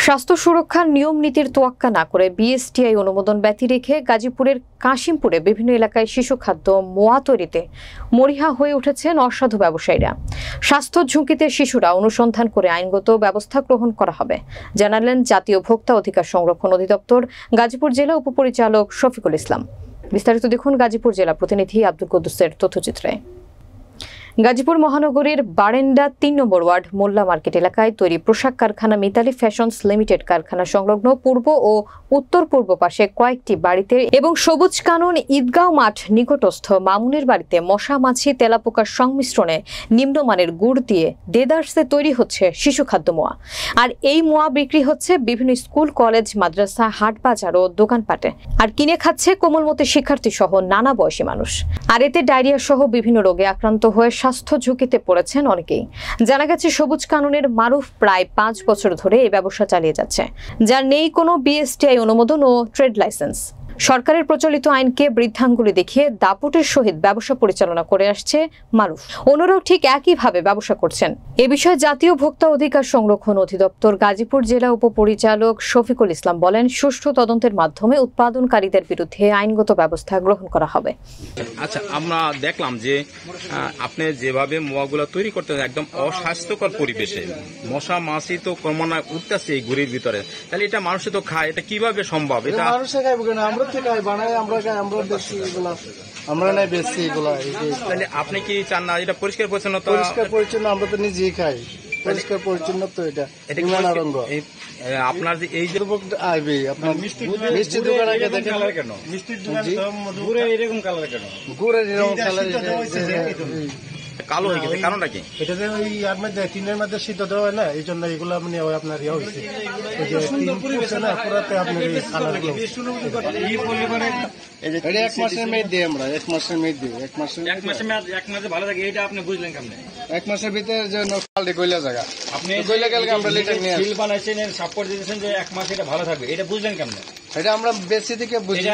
স্বাস্থ্য সুরক্ষার নিয়ম নীতির তোয়াক্কা না করে বিএসটিআই অনুমোদন ব্যতি রেখে গাজীপুরের কাশিমপুরে বিভিন্ন এলাকায় শিশু খাদ্য মোয়া তৈরিতে মরিহা হয়ে উঠেছেন অসাধু ব্যবসায়ীরা। স্বাস্থ্য ঝুঁকিতে শিশুরা অনুসন্ধান করে আইনগত ব্যবস্থা গ্রহণ করা হবে জানালেন জাতীয় ভোক্তা অধিকার সংরক্ষণ অধিদপ্তর গাজীপুর জেলা উপপরিচালক শফিকুল ইসলাম। বিস্তারিত দেখুন গাজীপুর জেলা প্রতিনিধি আব্দুল কুদ্দুসের তথ্যচিত্রে। গাজীপুর মহানগরীর বারেন্ডা ৩ নম্বর ওয়ার্ড মোল্লা মার্কেট এলাকায় তৈরি পোশাক কারখানা মিতালি ফ্যাশনস লিমিটেড কারখানা সংলগ্ন পূর্ব ও উত্তর পূর্ব পাশে কয়েকটি বাড়িতে এবং সবুজ কানন ঈদগাঁও মাঠ নিকটস্থ মামুনের বাড়িতে মশা মাছি তেলাপোকার সংমিশ্রণে নিম্নমানের গুড় দিয়ে দেদার্সে তৈরি হচ্ছে শিশু খাদ্য মোয়া। আর এই মোয়া বিক্রি হচ্ছে বিভিন্ন স্কুল, কলেজ, মাদ্রাসা, হাট বাজার ও দোকানপাটে। আর কিনে খাচ্ছে কোমলমতি শিক্ষার্থী সহ নানা বয়সী মানুষ। আর এতে ডায়রিয়া সহ বিভিন্ন রোগে আক্রান্ত হয়ে স্বাস্থ্য ঝুঁকিতে পড়েছেন অনেকেই। জানা গেছে সবুজ কাননের মারুফ প্রায় 5 বছর ধরে এই ব্যবসা চালিয়ে যাচ্ছে, যার নেই কোনো বিএসটিআই অনুমোদন ও ট্রেড লাইসেন্স। সরকারের প্রচলিত আইনকে বৃদ্ধাঙ্গুলি দেখিয়ে দাপটের সহিত ব্যবসা পরিচালনা করে আসছে মারুফ। অন্যরাও ঠিক একইভাবে ব্যবসা করছেন। এ বিষয়ে জাতীয় ভোক্তা অধিকার সংরক্ষণ অধিদপ্তর গাজীপুর জেলা উপপরিচালক শফিকুল ইসলাম বলেন, সুষ্ঠু তদন্তের মাধ্যমে উৎপাদনকারীদের বিরুদ্ধে আইনগত ব্যবস্থা গ্রহণ করা হবে। আচ্ছা, আমরা দেখলাম যে আপনি যেভাবে মোয়াগুলো তৈরি করতে একদম অস্বাস্থ্যকর পরিবেশে মশা মাছি তো ক্রমান্বয়ে উঠতেছে এই গুড়ির ভিতরে, তাহলে এটা মানুষে তো খায়, এটা কিভাবে সম্ভব? এটা মানুষে খাইব কেন? আমরা তো খাই, বানাই আমরা খাই, আমরা বেশি এগুলা আমরা নাই বেশি এগুলা। তাহলে আপনি কি চান না এটা পরিষ্কার পরিচ্ছন্নতা? পরিষ্কার পরিচ্ছন্ন আমরা তো নিজেই খাই, পরিষ্কার পরিচ্ছন্ন তো এটা আপনার যে এই যে আইবে আপনার মিষ্টি দোকান আগে দেখেন কেন মিষ্টির দোকান গুড়ের এরকম কালার কেন? গুড়ের এরকম কালার কালো হয়ে গেছে, কারণটা কি? এটা যে ওই আর মধ্যে টিনের মধ্যে সিদ্ধ দেওয়া হয় না, এই জন্য এগুলো মানে আপনার ইয়ে হয়েছে। ওই যে টিন না পুরাতে আপনার এই কালার এটা 1 মাসের মেয়াদ দিই আমরা, 1 মাসের মেয়াদ দিই। 1 মাসে ভালো থাকে। এটা আপনি বুঝলেন কেমনে? 1 মাসের ভিতরে যে নষ্ট কইলা জায়গা আপনি কইলা গেলে আমরা লিটার নিয়ে সিল বানাইছেন, সাপোর্ট দিয়েছেন যে 1 মাস এটা ভালো থাকবে, এটা বুঝলেন কেমনে? এটা আমরা বেশি থেকে বুঝি।